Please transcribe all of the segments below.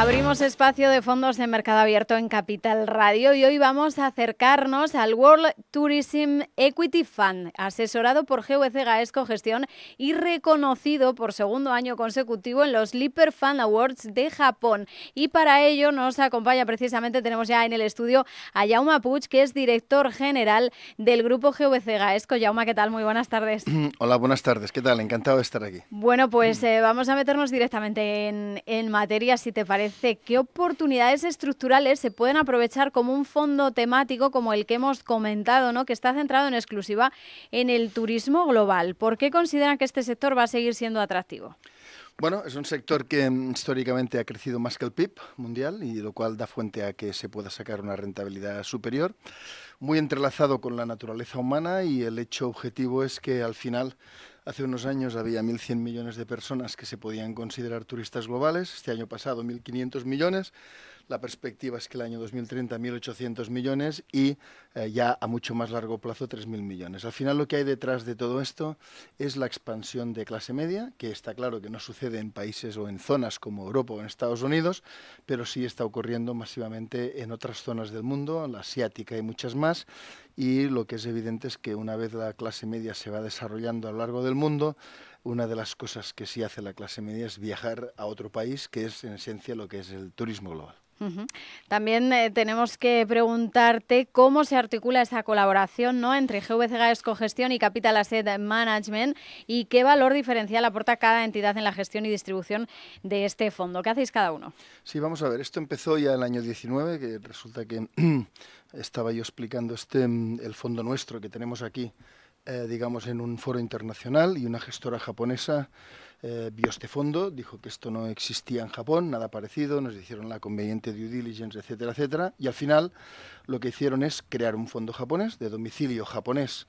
Abrimos espacio de fondos de mercado abierto en Capital Radio y hoy vamos a acercarnos al World Tourism Equity Fund, asesorado por GVC Gaesco Gestión y reconocido por segundo año consecutivo en los Lipper Fund Awards de Japón. Y para ello nos acompaña precisamente, tenemos ya en el estudio a Jaume Puig, que es director general del grupo GVC Gaesco. Jaume, ¿qué tal? Muy buenas tardes. Hola, buenas tardes. ¿Qué tal? Encantado de estar aquí. Bueno, pues vamos a meternos directamente en materia, si te parece. ¿Qué oportunidades estructurales se pueden aprovechar como un fondo temático como el que hemos comentado, ¿no?, que está centrado en exclusiva en el turismo global? ¿Por qué consideran que este sector va a seguir siendo atractivo? Bueno, es un sector que históricamente ha crecido más que el PIB mundial y lo cual da fuente a que se pueda sacar una rentabilidad superior, muy entrelazado con la naturaleza humana, y el hecho objetivo es que al final, hace unos años había 1.100 millones de personas que se podían considerar turistas globales, este año pasado 1.500 millones, la perspectiva es que el año 2030 1.800 millones y ya a mucho más largo plazo 3.000 millones. Al final lo que hay detrás de todo esto es la expansión de clase media, que está claro que no sucede en países o en zonas como Europa o en Estados Unidos, pero sí está ocurriendo masivamente en otras zonas del mundo, la asiática y muchas más, y lo que es evidente es que una vez la clase media se va desarrollando a lo largo del mundo, una de las cosas que sí hace la clase media es viajar a otro país, que es en esencia lo que es el turismo global. También tenemos que preguntarte cómo se articula esa colaboración, ¿no?, entre GVC Gaesco Gestión y Capital Asset Management y qué valor diferencial aporta cada entidad en la gestión y distribución de este fondo. ¿Qué hacéis cada uno? Sí, vamos a ver, esto empezó ya en el año 19, que resulta que estaba yo explicando el fondo nuestro que tenemos aquí, digamos, en un foro internacional, y una gestora japonesa vio este fondo, dijo que esto no existía en Japón, nada parecido, nos hicieron la conveniente due diligence, etcétera, etcétera, y al final lo que hicieron es crear un fondo japonés, de domicilio japonés,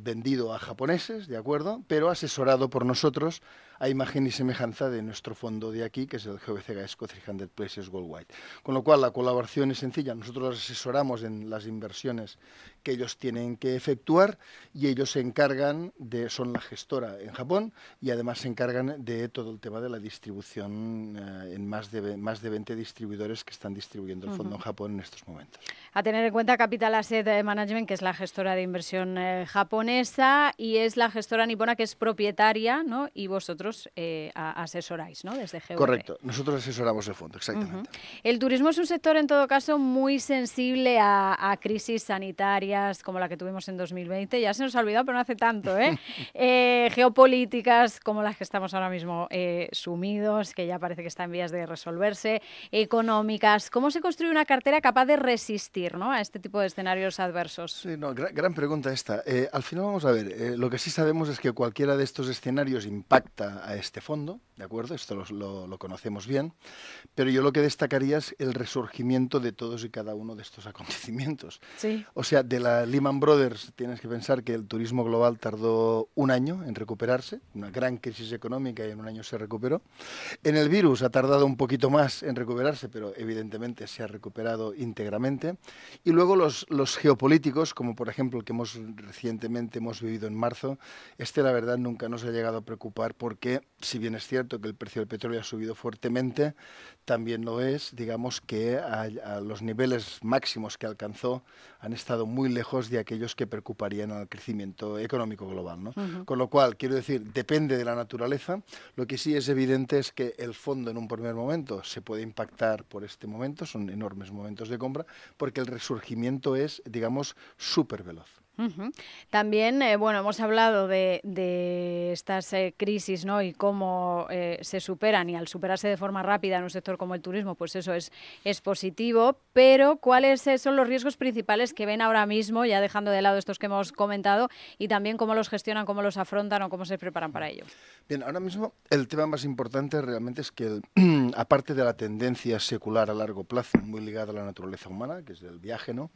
vendido a japoneses, ¿de acuerdo?, pero asesorado por nosotros a imagen y semejanza de nuestro fondo de aquí, que es el GVC Gaesco 300 Places Worldwide. Con lo cual la colaboración es sencilla, nosotros los asesoramos en las inversiones que ellos tienen que efectuar y ellos se encargan son la gestora en Japón y además se encargan de todo el tema de la distribución en más de 20 distribuidores que están distribuyendo el fondo en Japón en estos momentos. A tener en cuenta Capital Asset Management, que es la gestora de inversión japonesa, y es la gestora nipona que es propietaria, ¿no?, y vosotros asesoráis, ¿no?, desde GVC. Correcto, nosotros asesoramos el fondo, exactamente. El turismo es un sector, en todo caso, muy sensible a crisis sanitarias como la que tuvimos en 2020. Ya se nos ha olvidado, pero no hace tanto, geopolíticas como las que estamos ahora mismo sumidos, que ya parece que está en vías de resolverse, económicas. ¿Cómo se construye una cartera capaz de resistir, ¿no?, a este tipo de escenarios adversos? Sí, no, gran pregunta esta. Al final vamos a ver, lo que sí sabemos es que cualquiera de estos escenarios impacta a este fondo, ¿de acuerdo? Esto lo conocemos bien, pero yo lo que destacaría es el resurgimiento de todos y cada uno de estos acontecimientos. Sí. O sea, de la Lehman Brothers tienes que pensar que el turismo global tardó un año en recuperarse, una gran crisis económica, y en un año se recuperó. En el virus ha tardado un poquito más en recuperarse, pero evidentemente se ha recuperado íntegramente. Y luego los geopolíticos, como por ejemplo el que recientemente hemos vivido en marzo, la verdad nunca nos ha llegado a preocupar porque, si bien es cierto que el precio del petróleo ha subido fuertemente, también lo es, digamos, que a los niveles máximos que alcanzó han estado muy lejos de aquellos que preocuparían al crecimiento económico global, ¿no? Con lo cual, quiero decir, depende de la naturaleza. Lo que sí es evidente es que el fondo en un primer momento se puede impactar por este momento, son enormes momentos de compra, porque el resurgimiento es, digamos, súper veloz. También, hemos hablado de estas crisis, ¿no?, y cómo se superan, y al superarse de forma rápida en un sector como el turismo, pues eso es positivo, pero ¿cuáles son los riesgos principales que ven ahora mismo, ya dejando de lado estos que hemos comentado, y también cómo los gestionan, cómo los afrontan o cómo se preparan para ello? Bien, ahora mismo el tema más importante realmente es que, aparte de la tendencia secular a largo plazo, muy ligada a la naturaleza humana, que es el viaje, ¿no?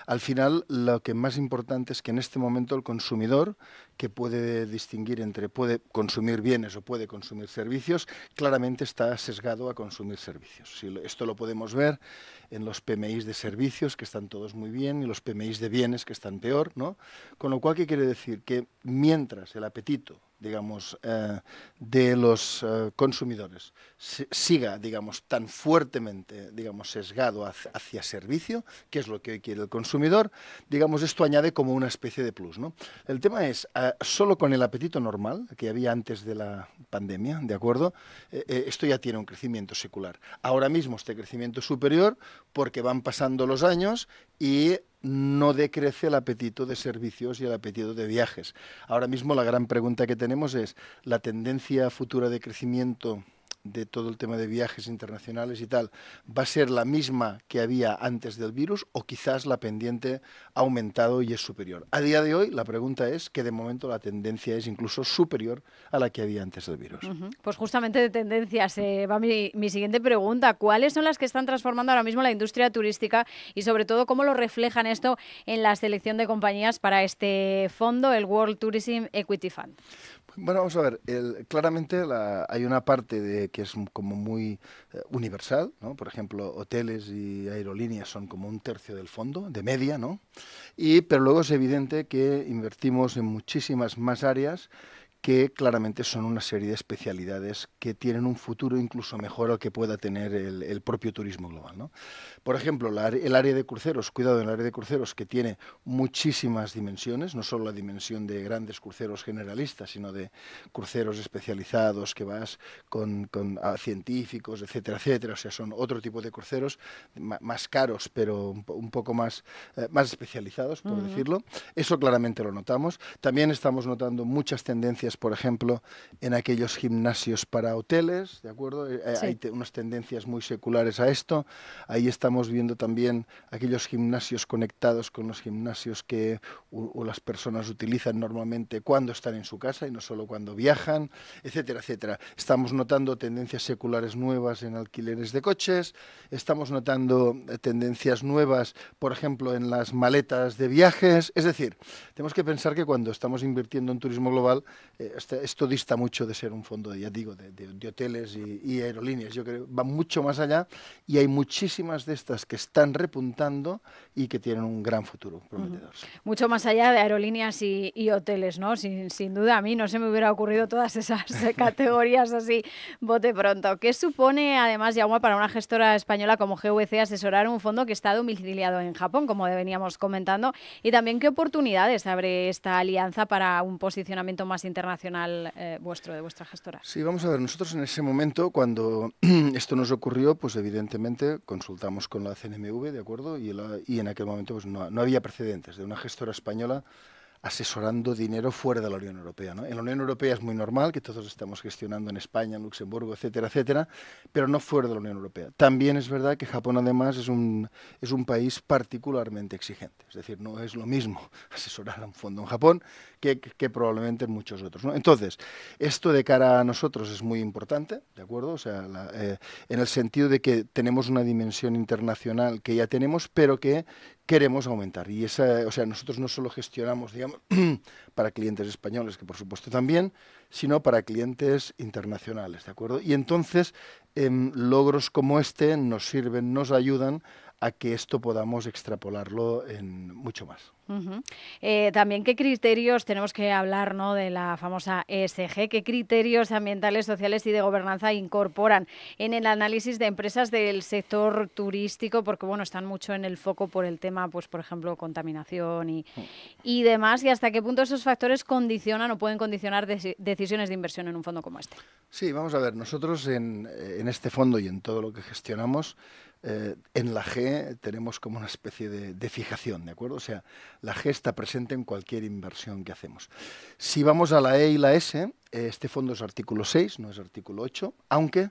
Al final, lo que más importante es que en este momento el consumidor, que puede distinguir entre puede consumir bienes o puede consumir servicios, claramente está sesgado a consumir servicios. Esto lo podemos ver en los PMIs de servicios, que están todos muy bien, y los PMIs de bienes, que están peor, ¿no? Con lo cual, ¿qué quiere decir? Que mientras el apetito digamos, de los consumidores siga, digamos, tan fuertemente, digamos, sesgado hacia servicio, que es lo que hoy quiere el consumidor, digamos, esto añade como una especie de plus, ¿no? El tema es, solo con el apetito normal que había antes de la pandemia, ¿de acuerdo? Esto ya tiene un crecimiento secular. Ahora mismo este crecimiento es superior porque van pasando los años y no decrece el apetito de servicios y el apetito de viajes. Ahora mismo la gran pregunta que tenemos es, ¿la tendencia futura de crecimiento de todo el tema de viajes internacionales y tal, va a ser la misma que había antes del virus o quizás la pendiente ha aumentado y es superior? A día de hoy la pregunta es que de momento la tendencia es incluso superior a la que había antes del virus. Pues justamente de tendencias va mi siguiente pregunta. ¿Cuáles son las que están transformando ahora mismo la industria turística y sobre todo cómo lo reflejan esto en la selección de compañías para este fondo, el World Tourism Equity Fund? Bueno, vamos a ver, claramente hay una parte que es como muy universal, ¿no? Por ejemplo, hoteles y aerolíneas son como un tercio del fondo, de media, ¿no? Pero luego es evidente que invertimos en muchísimas más áreas que claramente son una serie de especialidades que tienen un futuro incluso mejor al que pueda tener el propio turismo global, ¿no? Por ejemplo, el área de cruceros, cuidado en el área de cruceros, que tiene muchísimas dimensiones, no solo la dimensión de grandes cruceros generalistas, sino de cruceros especializados que vas con científicos, etcétera, etcétera. O sea, son otro tipo de cruceros más caros, pero un poco más especializados, por decirlo. Eso claramente lo notamos. También estamos notando muchas tendencias, por ejemplo, en aquellos gimnasios para hoteles, ¿de acuerdo? Sí. Hay unas tendencias muy seculares a esto. Ahí estamos viendo también aquellos gimnasios conectados con los gimnasios que las personas utilizan normalmente cuando están en su casa y no solo cuando viajan, etcétera, etcétera. Estamos notando tendencias seculares nuevas en alquileres de coches, estamos notando tendencias nuevas, por ejemplo, en las maletas de viajes. Es decir, tenemos que pensar que cuando estamos invirtiendo en turismo global, esto dista mucho de ser un fondo, ya digo, de hoteles y aerolíneas. Yo creo que va mucho más allá y hay muchísimas de estas que están repuntando y que tienen un gran futuro prometedor. Mucho más allá de aerolíneas y hoteles, ¿no? Sin duda, a mí no se me hubiera ocurrido todas esas categorías así, bote pronto. ¿Qué supone, además, Jaume, para una gestora española como GVC asesorar un fondo que está domiciliado en Japón, como veníamos comentando? Y también, ¿qué oportunidades abre esta alianza para un posicionamiento más internacional de vuestra gestora? Sí, vamos a ver, nosotros en ese momento, cuando esto nos ocurrió, pues evidentemente consultamos con la CNMV, ¿de acuerdo? Y en aquel momento pues no había precedentes de una gestora española asesorando dinero fuera de la Unión Europea, ¿no? En la Unión Europea es muy normal que todos estamos gestionando en España, en Luxemburgo, etcétera, etcétera, pero no fuera de la Unión Europea. También es verdad que Japón además es un país particularmente exigente, es decir, no es lo mismo asesorar a un fondo en Japón que probablemente en muchos otros, ¿no? Entonces, esto de cara a nosotros es muy importante, ¿de acuerdo? O sea, en el sentido de que tenemos una dimensión internacional que ya tenemos, pero que queremos aumentar. Y nosotros no solo gestionamos, digamos, para clientes españoles, que por supuesto también, sino para clientes internacionales, ¿de acuerdo? Y entonces, logros como este nos sirven, nos ayudan a que esto podamos extrapolarlo en mucho más. También, ¿qué criterios tenemos que hablar, ¿no?, de la famosa ESG? ¿Qué criterios ambientales, sociales y de gobernanza incorporan en el análisis de empresas del sector turístico? Porque, bueno, están mucho en el foco por el tema, pues, por ejemplo, contaminación y demás. ¿Y hasta qué punto esos factores condicionan o pueden condicionar decisiones de inversión en un fondo como este? Sí, vamos a ver, nosotros en este fondo y en todo lo que gestionamos, en la G tenemos como una especie de fijación, ¿de acuerdo? O sea, la G está presente en cualquier inversión que hacemos. Si vamos a la E y la S, este fondo es artículo 6, no es artículo 8, aunque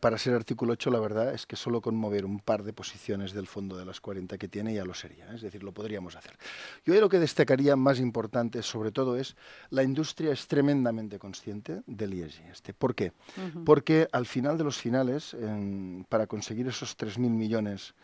para ser artículo 8 la verdad es que solo con mover un par de posiciones del fondo de las 40 que tiene ya lo sería, es decir, lo podríamos hacer. Yo ahí lo que destacaría más importante sobre todo es la industria es tremendamente consciente del ESG. ¿Por qué? Porque al final de los finales, para conseguir esos 3.000 millones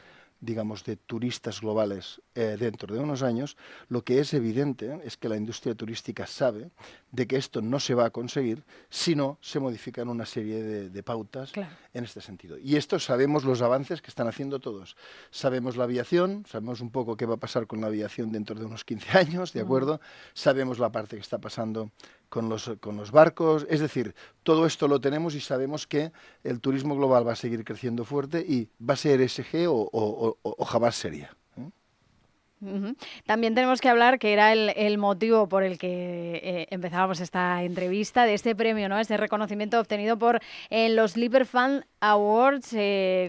digamos, de turistas globales dentro de unos años, lo que es evidente es que la industria turística sabe de que esto no se va a conseguir si no se modifican una serie de pautas Claro. en este sentido. Y esto sabemos los avances que están haciendo todos. Sabemos la aviación, sabemos un poco qué va a pasar con la aviación dentro de unos 15 años, ¿de acuerdo? Sabemos la parte que está pasando con los barcos, es decir, todo esto lo tenemos y sabemos que el turismo global va a seguir creciendo fuerte y va a ser ESG o jamás sería. También tenemos que hablar, que era el motivo por el que empezábamos esta entrevista, de este premio, ¿no? Este reconocimiento obtenido por los Lipper Fund Awards.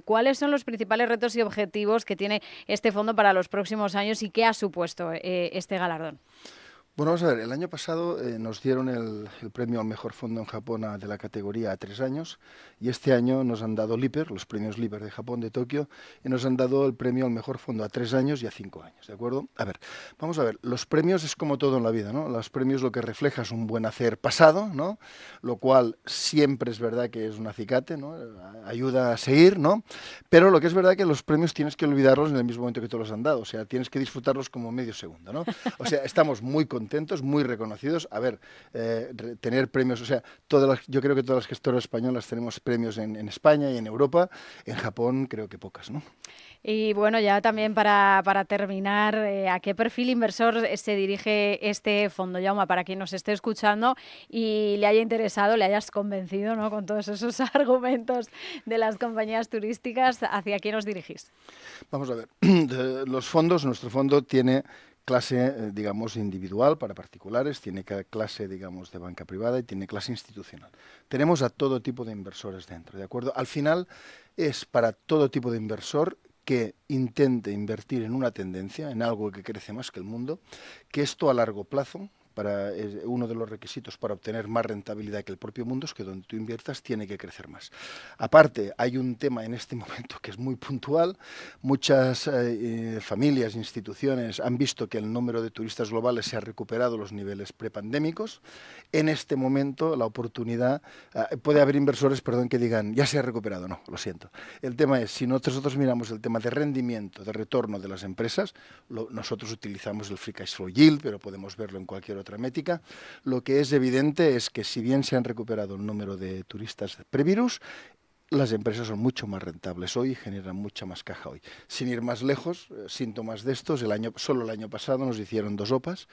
¿Cuáles son los principales retos y objetivos que tiene este fondo para los próximos años y qué ha supuesto este galardón? Bueno, vamos a ver, el año pasado nos dieron el premio al mejor fondo en Japón de la categoría a 3 años y este año nos han dado Lipper, los premios Lipper de Japón, de Tokio, y nos han dado el premio al mejor fondo a 3 años y a 5 años, ¿de acuerdo? A ver, vamos a ver, los premios es como todo en la vida, ¿no? Los premios lo que refleja es un buen hacer pasado, ¿no? Lo cual siempre es verdad que es un acicate, ¿no? Ayuda a seguir, ¿no? Pero lo que es verdad que los premios tienes que olvidarlos en el mismo momento que te los han dado, o sea, tienes que disfrutarlos como medio segundo, ¿no? O sea, estamos muy contentos, muy reconocidos. A ver, tener premios, o sea, yo creo que todas las gestoras españolas tenemos premios en España y en Europa. En Japón creo que pocas, ¿no? Y bueno, ya también para terminar, ¿a qué perfil inversor se dirige este fondo, Jaume? Para quien nos esté escuchando y le haya interesado, le hayas convencido, ¿no? Con todos esos argumentos de las compañías turísticas, ¿hacia quién os dirigís? Vamos a ver, nuestro fondo tiene clase, digamos, individual para particulares, tiene clase, digamos, de banca privada y tiene clase institucional. Tenemos a todo tipo de inversores dentro, ¿de acuerdo? Al final es para todo tipo de inversor que intente invertir en una tendencia, en algo que crece más que el mundo, que esto a largo plazo, uno de los requisitos para obtener más rentabilidad que el propio mundo es que donde tú inviertas tiene que crecer más. Aparte, hay un tema en este momento que es muy puntual. Muchas familias, instituciones han visto que el número de turistas globales se ha recuperado a los niveles prepandémicos. En este momento, la oportunidad, puede haber inversores, perdón, que digan, ya se ha recuperado. No, lo siento. El tema es, si nosotros miramos el tema de rendimiento, de retorno de las empresas, nosotros utilizamos el Free Cash Flow Yield, pero podemos verlo en cualquier otra métrica. Lo que es evidente es que si bien se han recuperado el número de turistas previrus, las empresas son mucho más rentables hoy y generan mucha más caja hoy. Sin ir más lejos, síntomas de estos, solo el año pasado nos hicieron 2 OPAs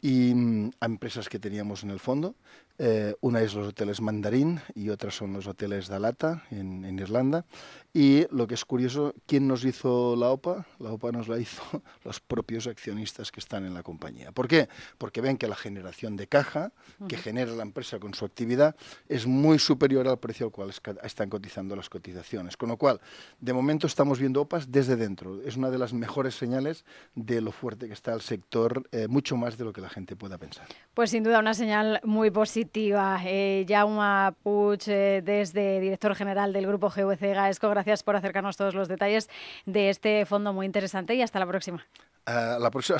y a empresas que teníamos en el fondo. Una es los hoteles Mandarín y otras son los hoteles Dalata en Irlanda. Y lo que es curioso, ¿quién nos hizo la OPA? La OPA nos la hizo los propios accionistas que están en la compañía. ¿Por qué? Porque ven que la generación de caja que genera la empresa con su actividad es muy superior al precio al cual están cotizando las cotizaciones. Con lo cual, de momento estamos viendo OPAs desde dentro. Es una de las mejores señales de lo fuerte que está el sector, mucho más de lo que la gente pueda pensar. Pues sin duda una señal muy positiva. Jaume Puig, desde director general del Grupo GVC Gaesco, gracias por acercarnos todos los detalles de este fondo muy interesante y hasta la próxima. Hasta la próxima.